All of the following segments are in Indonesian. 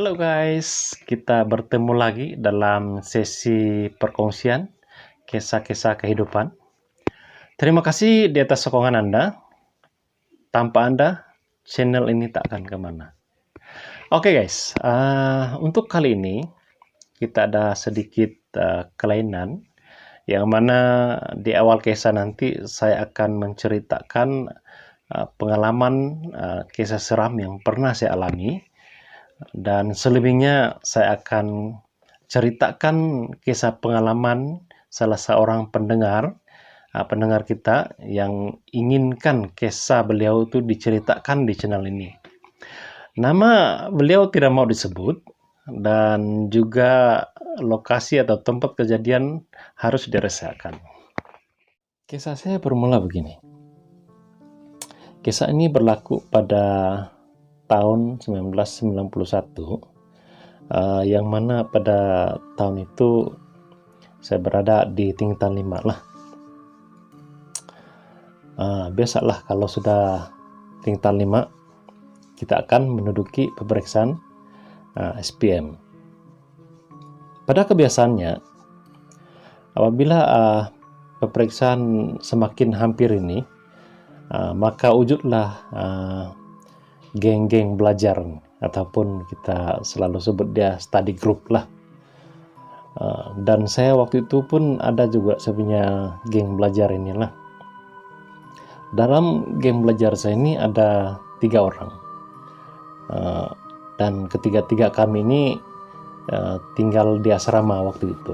Halo guys, kita bertemu lagi dalam sesi perkongsian kisah-kisah kehidupan. Terima kasih di atas sokongan Anda. Tanpa Anda, channel ini tak akan kemana. Oke guys, untuk kali ini kita ada sedikit kelainan, yang mana di awal kisah nanti saya akan menceritakan pengalaman kisah seram yang pernah saya alami. Dan selebihnya saya akan ceritakan kisah pengalaman salah seorang pendengar kita yang inginkan kisah beliau itu diceritakan di channel ini. Nama beliau tidak mau disebut dan juga lokasi atau tempat kejadian harus dirahasiakan. Kisah saya bermula begini. Kisah ini berlaku pada tahun 1991, yang mana pada tahun itu saya berada di tingkatan 5 lah. Biasalah kalau sudah tingkatan 5 kita akan menduduki pemeriksaan SPM. Pada kebiasaannya apabila pemeriksaan semakin hampir ini, maka wujudlah geng-geng belajar, ataupun kita selalu sebut dia study group lah. Dan saya waktu itu pun ada juga sebenarnya geng belajar inilah. Dalam geng belajar saya ini ada 3 orang, dan ketiga-tiga kami ini tinggal di asrama waktu itu.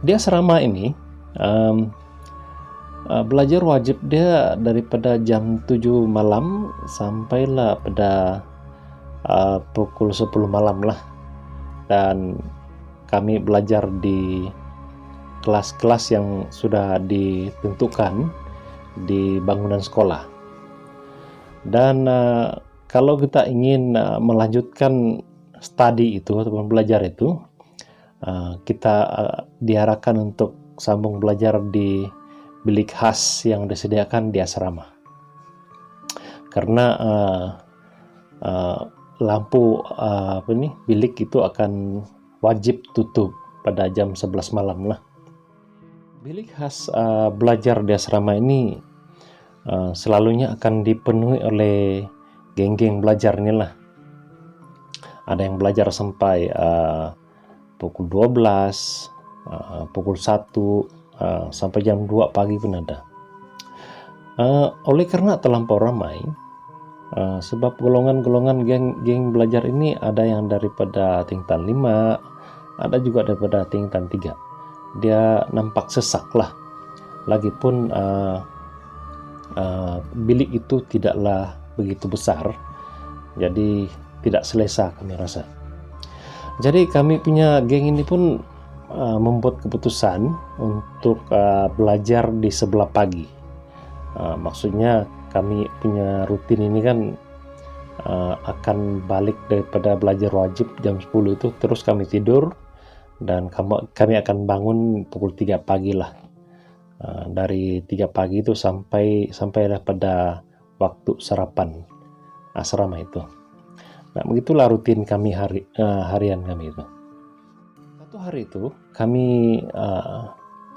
Di asrama ini belajar wajib dia daripada jam 7 malam sampailah pada pukul 10 malam lah. Dan kami belajar di kelas-kelas yang sudah ditentukan di bangunan sekolah. Dan kalau kita ingin melanjutkan studi itu ataupun belajar itu, kita diarahkan untuk sambung belajar di bilik khas yang disediakan di asrama, karena lampu bilik itu akan wajib tutup pada jam 11 malam lah. Bilik khas belajar di asrama ini selalunya akan dipenuhi oleh geng-geng belajar inilah. Ada yang belajar sampai pukul 12, pukul 1, sampai jam 2 pagi pun ada. Oleh karena terlampau ramai, sebab golongan-golongan geng belajar ini ada yang daripada tingkatan 5, ada juga daripada tingkatan 3. Dia nampak sesak lah. Lagipun bilik itu tidaklah begitu besar, jadi tidak selesa kami rasa. Jadi kami punya geng ini pun membuat keputusan untuk belajar di sebelah pagi. Maksudnya kami punya rutin ini kan akan balik daripada belajar wajib jam 10 itu, terus kami tidur dan kami akan bangun pukul 3 pagi lah. Dari 3 pagi itu sampailah pada waktu sarapan asrama itu. Nah, begitulah rutin kami harian kami itu. Satu hari itu kami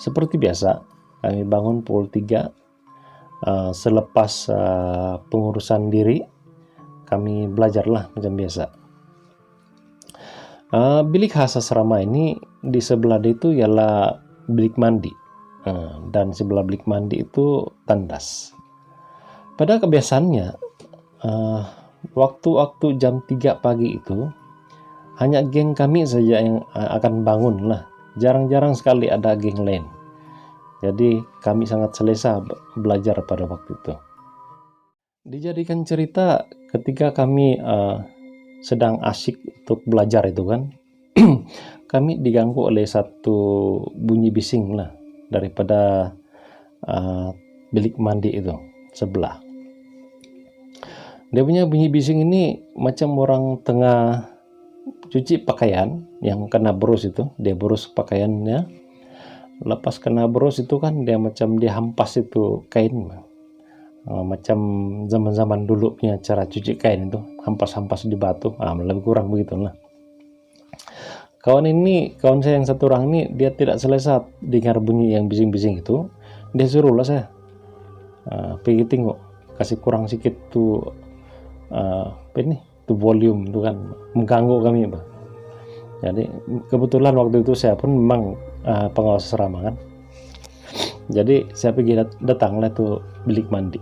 seperti biasa, kami bangun pukul 3, selepas pengurusan diri kami belajarlah macam biasa. Bilik khas asrama ini di sebelah dia itu ialah bilik mandi, dan sebelah bilik mandi itu tandas. Pada kebiasaannya waktu jam 3 pagi itu hanya geng kami saja yang akan bangun lah. Jarang-jarang sekali ada geng lain. Jadi kami sangat selesa belajar pada waktu itu. Dijadikan cerita ketika kami sedang asyik untuk belajar itu kan, kami diganggu oleh satu bunyi bising lah daripada bilik mandi itu sebelah. Dia punya bunyi bising ini macam orang tengah cuci pakaian yang kena berus itu. Dia berus pakaiannya, lepas kena berus itu kan dia macam dia hampas itu kain. macam zaman-zaman dulu punya cara cuci kain itu, hampas-hampas di batu, lebih kurang begitulah. Kawan saya yang satu orang ini, dia tidak selesai dengar bunyi yang bising-bising itu, dia suruh lah saya pergi tengok, kasih kurang sedikit tuh apa ini tuh volume itu kan mengganggu kami, Pak. Jadi kebetulan waktu itu saya pun memang pengawas asrama kan, jadi saya pergi datanglah tuh bilik mandi.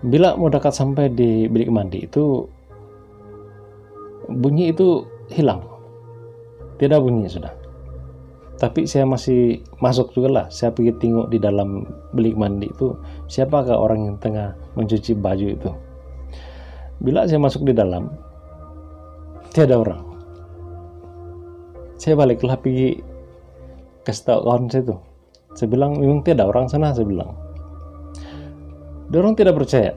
Bila mau dekat sampai di bilik mandi itu, bunyi itu hilang, tidak bunyi sudah. Tapi saya masih masuk juga lah, saya pergi tengok di dalam bilik mandi itu siapakah orang yang tengah mencuci baju itu. Bila saya masuk di dalam, tiada orang. Saya baliklah pergi kasih tahu kawan saya itu. Saya bilang memang tiada orang sana, saya bilang. Orang tidak percaya.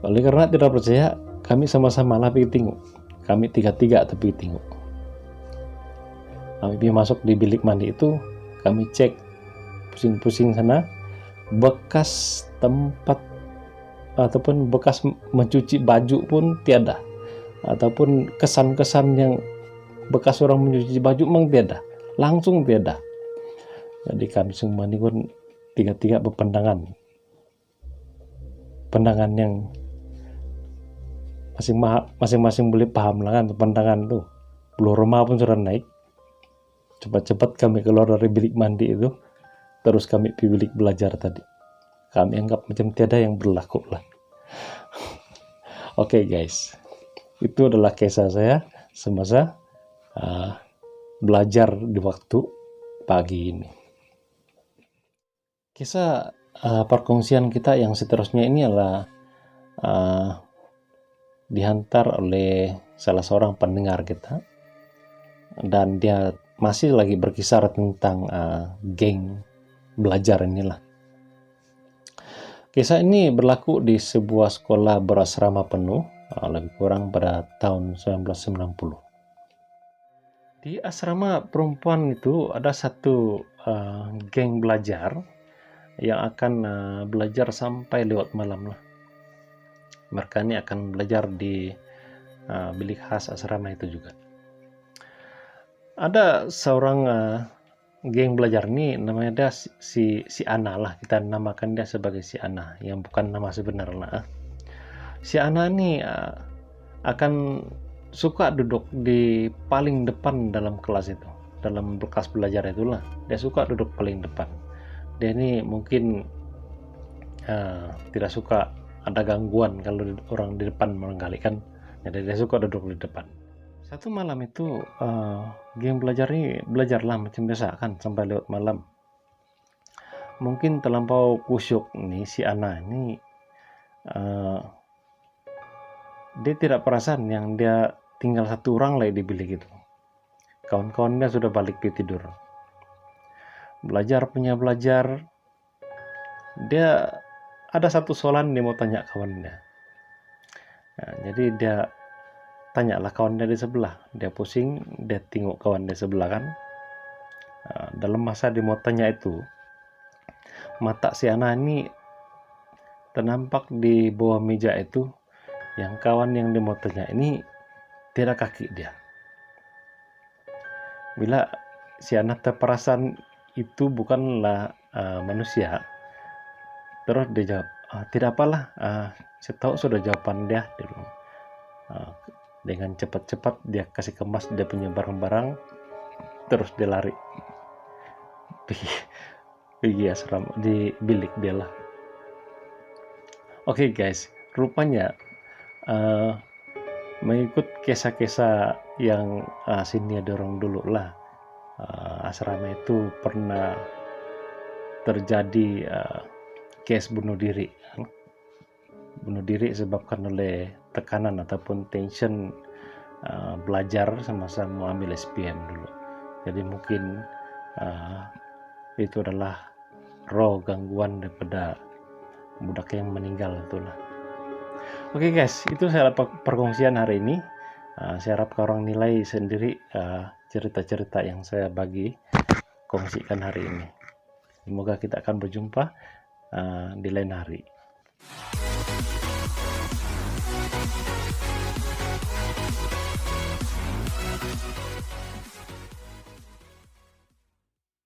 Oleh karena tidak percaya, kami sama-sama lah pergi tengok. Kami tiga-tiga tapi tengok. Kami pergi masuk di bilik mandi itu, kami cek pusing-pusing sana, bekas tempat ataupun bekas mencuci baju pun tiada, ataupun kesan-kesan yang bekas orang mencuci baju memang tiada, langsung tiada. Jadi kami semua ini pun tiga-tiga berpandangan yang masing-masing boleh paham lah kan pandangan tuh. Bulu roma pun sudah naik. Cepat-cepat kami keluar dari bilik mandi itu, terus kami pergi bilik belajar tadi. Kami anggap macam tiada yang berlaku lah. Oke guys, itu adalah kisah saya semasa belajar di waktu pagi ini. Kisah perkongsian kita yang seterusnya ini adalah dihantar oleh salah seorang pendengar kita, dan dia masih lagi berkisar tentang geng belajar inilah. Kisah ini berlaku di sebuah sekolah berasrama penuh, lebih kurang pada tahun 1990. Di asrama perempuan itu ada satu geng belajar yang akan belajar sampai lewat malam lah. Mereka ini akan belajar di bilik khas asrama itu juga. Ada seorang geng belajar ini, namanya dia si Ana lah, kita namakan dia sebagai si Ana, yang bukan nama sebenarnya. Si Ana ini akan suka duduk di paling depan dalam kelas itu, dalam bekas belajar itulah. Dia suka duduk paling depan. Dia ini mungkin tidak suka ada gangguan kalau orang di depan barangkali kan, jadi dia suka duduk di depan. Satu malam itu geng belajar ini belajarlah macam biasa kan sampai lewat malam. Mungkin terlampau kusyuk nih si Ana ini, dia tidak perasan yang dia tinggal satu orang lagi di bilik itu. Kawan-kawannya sudah balik ke tidur. Belajar punya belajar, dia ada satu soalan dia mau tanya kawannya. Nah, jadi dia tanyalah kawannya di sebelah. Dia pusing, dia tengok kawan di sebelah kan. Dalam masa dia mau tanya itu, mata si Ana ini ternampak di bawah meja itu, yang kawan yang dia mau tanya ini tidak kaki dia. Bila si Ana terperasan itu bukanlah manusia, terus dia jawab, tidak apalah, saya tahu sudah jawaban dia. Dengan cepat-cepat dia kasih kemas dia punya barang-barang, terus dia lari pergi asrama di bilik dia lah. Oke guys, rupanya mengikut kisah-kisah yang sini ada orang dulu lah, asrama itu pernah terjadi case bunuh diri disebabkan oleh tekanan ataupun tension belajar sama-sama ambil SPM dulu. Jadi mungkin itu adalah roh gangguan daripada budak yang meninggal itulah. Oke guys, itu saya perkongsian hari ini. Saya harap orang nilai sendiri cerita-cerita yang saya kongsikan hari ini. Semoga kita akan berjumpa di lain hari.